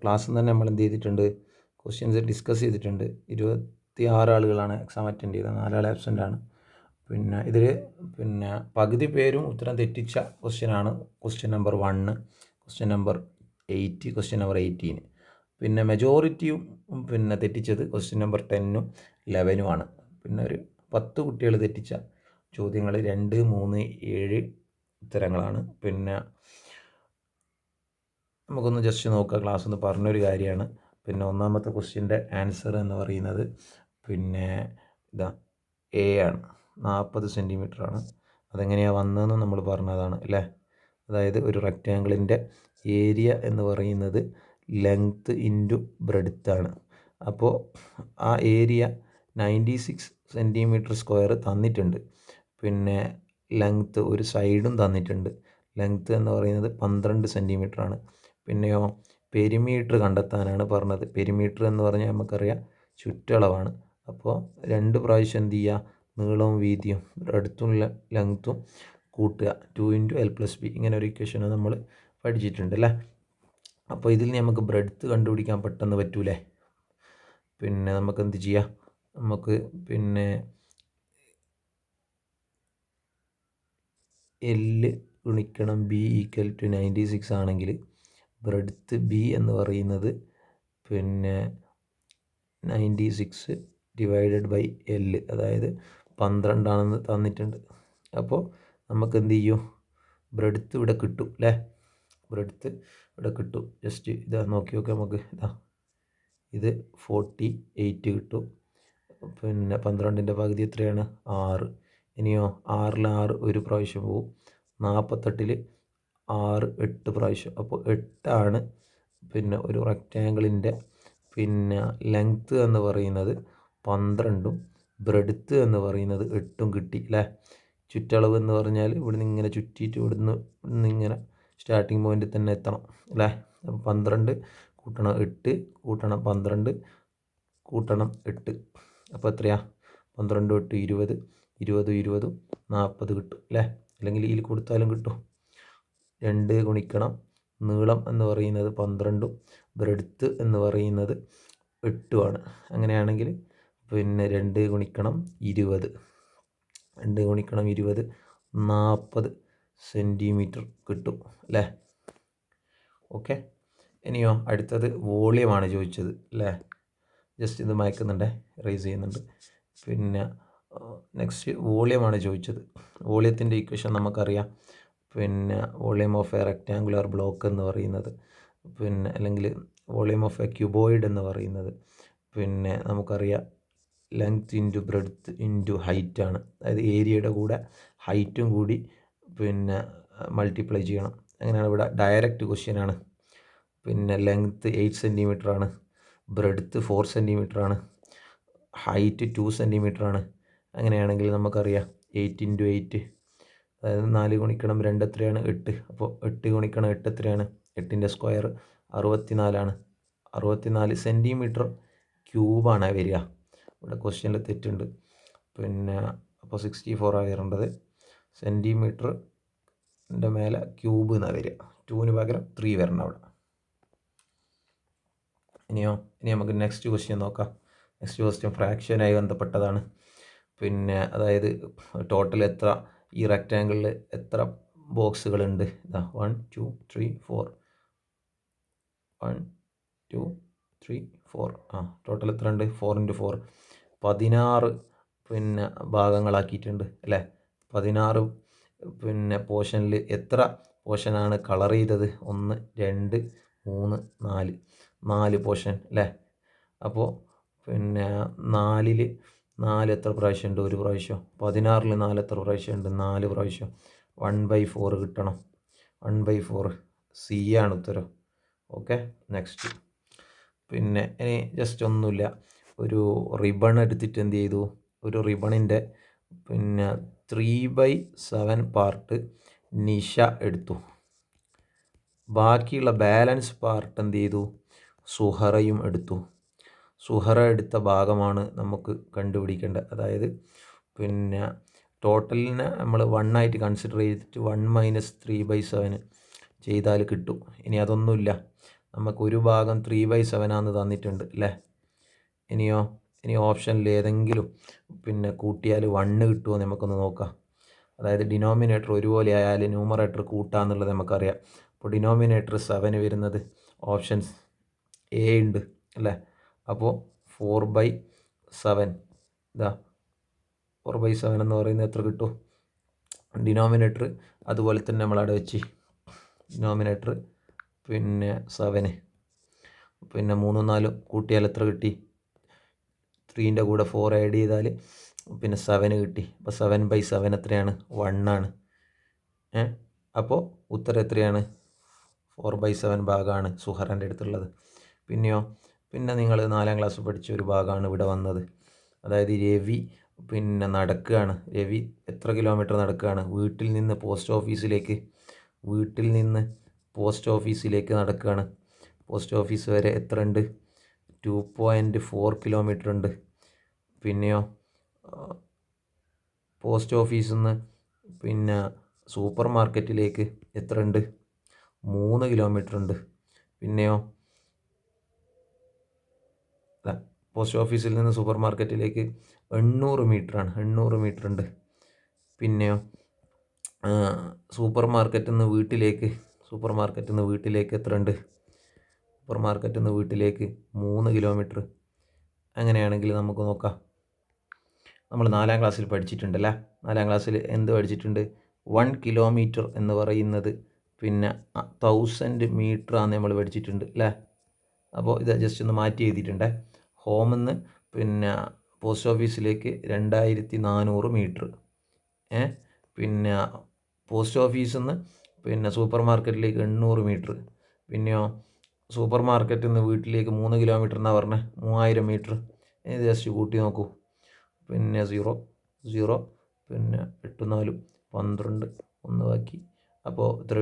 ക്ലാസ്സിൽ തന്നെ നമ്മൾ എന്ത് ചെയ്തിട്ടുണ്ട്, ക്വസ്റ്റ്യൻസ് ഡിസ്കസ് ചെയ്തിട്ടുണ്ട്. 26 ആളുകളാണ് എക്സാം അറ്റൻഡ് ചെയ്തത്, 4 ആൾ ആബ്സെൻ്റ് ആണ്. പിന്നെ ഇതിൽ പകുതി പേരും ഉത്തരം തെറ്റിച്ച ക്വസ്റ്റ്യനാണ് question number 1, question number 8, question number 18. പിന്നെ മെജോറിറ്റിയും തെറ്റിച്ചത് ക്വസ്റ്റ്യൻ നമ്പർ 10ഉം 11ഉമാണ്. പിന്നെ ഒരു 10 കുട്ടികൾ തെറ്റിച്ച ചോദ്യങ്ങൾ 2, 3, 7 ഉത്തരങ്ങളാണ്. പിന്നെ നമുക്കൊന്ന് ജസ്റ്റ് നോക്കുക, ക്ലാസ് ഒന്ന് പറഞ്ഞൊരു കാര്യമാണ്. പിന്നെ ഒന്നാമത്തെ ക്വസ്റ്റ്യൻ്റെ ആൻസർ എന്ന് പറയുന്നത് ഇതാ എ ആണ്, 40 സെൻറ്റിമീറ്റർ ആണ്. അതെങ്ങനെയാണ് വന്നതെന്ന് നമ്മൾ പറഞ്ഞതാണ് അല്ലേ. അതായത് ഒരു റെക്റ്റാങ്കിളിൻ്റെ ഏരിയ എന്ന് പറയുന്നത് ലെങ്ത്ത് ഇൻറ്റു ബ്രെഡ്ത്ത് ആണ്. അപ്പോൾ ആ ഏരിയ 96 സെൻറ്റിമീറ്റർ സ്ക്വയർ തന്നിട്ടുണ്ട്. പിന്നെ ലെങ്ത്ത് ഒരു സൈഡും തന്നിട്ടുണ്ട്. ലെങ്ത്ത് എന്ന് പറയുന്നത് 12 സെൻറ്റിമീറ്റർ ആണ്. പിന്നെയോ പെരിമീറ്റർ കണ്ടെത്താനാണ് പറഞ്ഞത്. പെരിമീറ്റർ എന്ന് പറഞ്ഞാൽ നമുക്കറിയാം ചുറ്റളവാണ്. അപ്പോൾ 2 പ്രാവശ്യം എന്ത് ചെയ്യുക, നീളവും വീതിയും ബ്രെഡ്ത്തും ലെങ്ത്തും കൂട്ടുക, 2 × L+B, ഇങ്ങനെ ഒരു ഇക്വേഷൻ നമ്മൾ പഠിച്ചിട്ടുണ്ട് അല്ലേ. അപ്പോൾ ഇതിൽ നമുക്ക് ബ്രെഡ്ത്ത് കണ്ടുപിടിക്കാൻ പെട്ടെന്ന് പറ്റൂലേ. പിന്നെ നമുക്ക് എന്ത് ചെയ്യാം, നമുക്ക് L × B = 96 ആണെങ്കിൽ ബ്രെഡ്ത്ത് B എന്ന് പറയുന്നത് 96 / L, അതായത് 12 ആണെന്ന് തന്നിട്ടുണ്ട്. അപ്പോൾ നമുക്ക് എന്ത് ചെയ്യും, ബ്രെഡ്ത്ത് ഇവിടെ കിട്ടും അല്ലേ. ബ്രെഡ്ത്ത് ഇവിടെ കിട്ടും. ജസ്റ്റ് ഇതാ നോക്കി നോക്കാം നമുക്ക്. ഇത് 48 കിട്ടും. 12ൻ്റെ പകുതി എത്രയാണ്, 6. ഇനിയോ 6 ൽ 6 ഒരു പ്രാവശ്യം പോവും. 48ൽ 6 8 പ്രാവശ്യം. അപ്പോൾ 8 ആണ് ഒരു റെക്റ്റാങ്കിളിൻ്റെ ലെങ്ത്ത് എന്ന് പറയുന്നത് 12ഉം ബ്രെഡ്ത്ത് എന്ന് പറയുന്നത് 8ഉം കിട്ടി അല്ലേ. ചുറ്റളവ് എന്ന് പറഞ്ഞാൽ ഇവിടുന്ന് ഇങ്ങനെ ചുറ്റിയിട്ട് ഇവിടുന്ന് ഇങ്ങനെ സ്റ്റാർട്ടിങ് പോയിന്റിൽ തന്നെ എത്തണം അല്ലേ. അപ്പോൾ 12 കൂട്ടണം 8 കൂട്ടണം 12 കൂട്ടണം 8, അപ്പോൾ എത്രയാണ്, 12 8 20, 20 20 40 കിട്ടും അല്ലേ. അല്ലെങ്കിൽ ഇതിൽ കൊടുത്താലും കിട്ടും. 2 ഗുണിക്കണം നീളം എന്ന് പറയുന്നത് 12ഉം ബ്രെഡ്ത്ത് എന്ന് പറയുന്നത് 8ഉമാണ്. അങ്ങനെയാണെങ്കിൽ 2 ഗുണിക്കണം 20, 2 ഗുണിക്കണം 20 40 സെൻറ്റിമീറ്റർ കിട്ടും അല്ലേ. ഓക്കെ. ഇനിയോ അടുത്തത് വോളിയമാണ് ചോദിച്ചത് അല്ലേ. ജസ്റ്റ് ഇത് മയക്കുന്നുണ്ട്, റേസ് ചെയ്യുന്നുണ്ട്. നെക്സ്റ്റ് വോളിയമാണ് ചോദിച്ചത്. വോളിയത്തിൻ്റെ ഇക്വേഷൻ നമുക്കറിയാം. Volume of A rectangular block എന്ന് പറയുന്നത് അല്ലെങ്കിൽ വോളിയം ഓഫ് എ ക്യൂബോയിഡ് എന്ന് പറയുന്നത് നമുക്കറിയാം length into breadth into height ആണ്. അതായത് ഏരിയയുടെ കൂടെ ഹൈറ്റും കൂടി മൾട്ടിപ്ലൈ ചെയ്യണം. അങ്ങനെയാണ് ഇവിടെ ഡയറക്റ്റ് ക്വസ്റ്റ്യനാണ്. ലെങ്ത്ത് 8 സെൻറ്റിമീറ്റർ ആണ്, ബ്രെഡ്ത്ത് 4 സെൻറ്റിമീറ്റർ ആണ്, ഹൈറ്റ് 2 സെൻറ്റിമീറ്റർ ആണ്. അങ്ങനെയാണെങ്കിൽ നമുക്കറിയാം 8 × 8, അതായത് 4 ഗുണിക്കണം 2 എത്രയാണ്, 8. അപ്പോൾ 8 ഗുണിക്കണം 8 എത്രയാണ്, 8ൻ്റെ സ്ക്വയർ 64 ആണ്. 64 സെൻറ്റിമീറ്റർ ക്യൂബാണ് വരിക. ഇവിടെ ക്വസ്റ്റ്യനിൽ തെറ്റുണ്ട്. അപ്പോൾ 64 ആണ് വരേണ്ടത്. സെൻറ്റിമീറ്ററിൻ്റെ മേലെ ക്യൂബ് എന്നാണ് വരിക. 2ന് പകരം 3 വരണം അവിടെ. ഇനി നമുക്ക് നെക്സ്റ്റ് ക്വസ്റ്റ്യൻ നോക്കാം. നെക്സ്റ്റ് ക്വസ്റ്റ്യൻ ഫ്രാക്ഷനായി ബന്ധപ്പെട്ടതാണ്. അതായത് ടോട്ടൽ എത്ര, ഈ റെക്റ്റാങ്കിളിൽ എത്ര ബോക്സുകളുണ്ട്. 1 2 3 4, 1 2 3 4. ടോട്ടൽ എത്ര ഉണ്ട്, 4 × 4 16 ഭാഗങ്ങളാക്കിയിട്ടുണ്ട് അല്ലേ. 16 പോർഷനിൽ എത്ര പോർഷനാണ് കളർ ചെയ്തത്, 1 2 3 4, 4 പോർഷൻ അല്ലേ. അപ്പോൾ 4ൽ 4 എത്ര പ്രാവശ്യം ഉണ്ട്, 1 പ്രാവശ്യം. 16ൽ 4 എത്ര പ്രാവശ്യം ഉണ്ട്, 4 പ്രാവശ്യം. 1/4 കിട്ടണം. 1/4 C ആണ് ഉത്തരം. ഓക്കെ. നെക്സ്റ്റ് ഇനി ജസ്റ്റ് ഒന്നുമില്ല, ഒരു റിബൺ എടുത്തിട്ട് എന്ത് ചെയ്തു, ഒരു റിബണിൻ്റെ 3/7 പാർട്ട് നിഷ എടുത്തു. ബാക്കിയുള്ള ബാലൻസ് പാർട്ട് എന്ത് ചെയ്തു, സുഹറയും എടുത്തു. സുഹറ എടുത്ത ഭാഗമാണ് നമുക്ക് കണ്ടുപിടിക്കേണ്ടത്. അതായത് ടോട്ടലിനെ നമ്മൾ 1 ആയിട്ട് കൺസിഡർ ചെയ്തിട്ട് 1 - 3/7 ചെയ്താൽ കിട്ടും. ഇനി അതൊന്നുമില്ല, നമുക്ക് ഒരു ഭാഗം 3/7 ആണെന്ന് തന്നിട്ടുണ്ട് അല്ലേ. ഇനി ഓപ്ഷനിൽ ഏതെങ്കിലും പിന്നെ കൂട്ടിയാൽ 1 കിട്ടുമോ എന്ന് നമുക്കൊന്ന് നോക്കാം. അതായത് ഡിനോമിനേറ്റർ ഒരുപോലെ ആയാൽ ന്യൂമറേറ്റർ കൂട്ടാന്നുള്ളത് നമുക്കറിയാം. അപ്പോൾ ഡിനോമിനേറ്റർ 7 വരുന്നത് ഓപ്ഷൻസ് എ ഉണ്ട് അല്ലേ. അപ്പോൾ 4/7 ഇതാ 4/7 എന്ന് പറയുന്നത് എത്ര കിട്ടും? ഡിനോമിനേറ്റർ അതുപോലെ തന്നെ നമ്മളവിടെ വെച്ച് ഡിനോമിനേറ്റർ പിന്നെ 7 പിന്നെ 3 4 കൂട്ടിയാൽ എത്ര കിട്ടി? 3ൻ്റെ കൂടെ 4 ആഡ് ചെയ്താൽ പിന്നെ 7 കിട്ടി. അപ്പോൾ 7/7 എത്രയാണ്? 1 ആണ്. അപ്പോൾ ഉത്തരം എത്രയാണ്? 4/7 ഭാഗമാണ് സുഹറൻ്റെ അടുത്തുള്ളത്. പിന്നെ നിങ്ങൾ 4ാം ക്ലാസ് പഠിച്ച ഒരു ഭാഗമാണ് ഇവിടെ വന്നത്. അതായത് രവി പിന്നെ നടക്കുകയാണ്. രവി എത്ര കിലോമീറ്റർ നടക്കുകയാണ്? വീട്ടിൽ നിന്ന് പോസ്റ്റ് ഓഫീസിലേക്ക് നടക്കുകയാണ്. പോസ്റ്റ് ഓഫീസ് വരെ എത്ര ഉണ്ട്? 2.4 കിലോമീറ്റർ ഉണ്ട്. പോസ്റ്റ് ഓഫീസിൽ നിന്ന് പിന്നെ സൂപ്പർ മാർക്കറ്റിലേക്ക് എത്ര ഉണ്ട്? 3 കിലോമീറ്റർ ഉണ്ട്. പോസ്റ്റ് ഓഫീസിൽ നിന്ന് സൂപ്പർ മാർക്കറ്റിലേക്ക് 800 മീറ്ററാണ്. 800 മീറ്റർ ഉണ്ട്. സൂപ്പർ മാർക്കറ്റിൽ നിന്ന് വീട്ടിലേക്ക് എത്ര ഉണ്ട്? സൂപ്പർ മാർക്കറ്റിൽ നിന്ന് വീട്ടിലേക്ക് 3 കിലോമീറ്റർ. അങ്ങനെയാണെങ്കിൽ നമുക്ക് നോക്കാം. നമ്മൾ 4ാം ക്ലാസ്സിൽ പഠിച്ചിട്ടുണ്ടല്ലേ. 4ാം ക്ലാസ്സിൽ എന്ത് പഠിച്ചിട്ടുണ്ട്? 1 കിലോമീറ്റർ എന്ന് പറയുന്നത് പിന്നെ 1000 മീറ്റർ ആണെന്ന് നമ്മൾ പഠിച്ചിട്ടുണ്ട് അല്ലേ. അപ്പോൾ ഇത് ജസ്റ്റ് ഒന്ന് മാറ്റി എഴുതിയിട്ടുണ്ടേ. ഹോമിൽ നിന്ന് പിന്നെ പോസ്റ്റ് ഓഫീസിലേക്ക് 2400 മീറ്റർ. പിന്നെ പോസ്റ്റ് ഓഫീസിൽ നിന്ന് പിന്നെ സൂപ്പർ മാർക്കറ്റിലേക്ക് 800 മീറ്റർ. സൂപ്പർ മാർക്കറ്റിൽ നിന്ന് വീട്ടിലേക്ക് 3 കിലോമീറ്റർ എന്നാണ് പറഞ്ഞത്, 3000 മീറ്റർ. ഇത് ജസ്റ്റ് കൂട്ടി നോക്കൂ. 0 പിന്നെ 8 4 12 1 ബാക്കി. അപ്പോൾ ഇത്ര